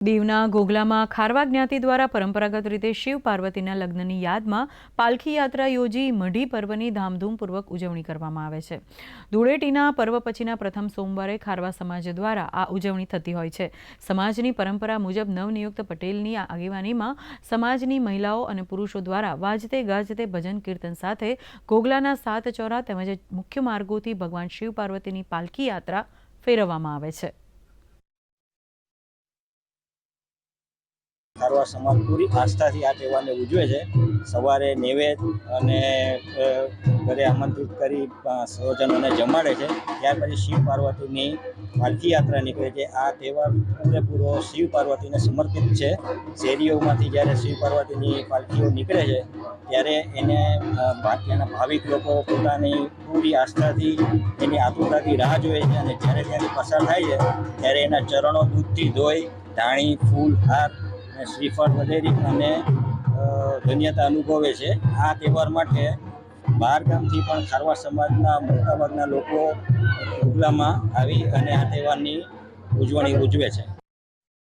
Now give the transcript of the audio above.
દીવના ઘોઘલામાં ખારવા જ્ઞાતિ દ્વારા પરંપરાગત રીતે શિવ પાર્વતીના લગ્નની યાદમાં પાલખી યાત્રા યોજી મઢી પર્વની ધામધૂમપૂર્વક ઉજવણી કરવામાં આવે છે। ધૂળેટીના પર્વ પછીના પ્રથમ સોમવારે ખારવા સમાજ દ્વારા આ ઉજવણી થતી હોય છે। સમાજની પરંપરા મુજબ નવનિયુક્ત પટેલની આગેવાનીમાં સમાજની મહિલાઓ અને પુરુષો દ્વારા વાજતે ગાજતે ભજન કીર્તન સાથે ઘોઘલાના 7 ચોરા તેમજ મુખ્ય માર્ગોથી ભગવાન શિવ પાર્વતીની પાલખી યાત્રા ફેરવવામાં આવે છે। ખારવા સમાજ પૂરી આસ્થાથી આ તહેવારને ઉજવે છે। સવારે નૈવેદ્ય અને ઘરે આમંત્રિત કરી સ્વજનોને જમાડે છે। ત્યાર પછી શિવ પાર્વતીની પાલખી યાત્રા નીકળે છે। આ તહેવાર પૂરેપૂરો શિવ પાર્વતીને સમર્પિત છે। શેરીઓમાંથી જ્યારે શિવ પાર્વતીની પાલખીઓ નીકળે છે ત્યારે એને ત્યાંના ભાવિક લોકો પોતાની પૂરી આસ્થાથી એની આતુરતાથી રાહ જોવે છે અને જ્યારે ત્યાંથી પસાર થાય છે ત્યારે એના ચરણો દૂધથી ધોઈ ધાણી ફૂલ હાર શ્રીફળ વગેરે અને ધન્યતા અનુભવે છે। આ તહેવાર માટે બહાર ગામથી પણ ખારવા સમાજના મોટાભાગના લોકો ઘોઘલામાં આવી અને આ તહેવારની ઉજવણી ઉજવે છે।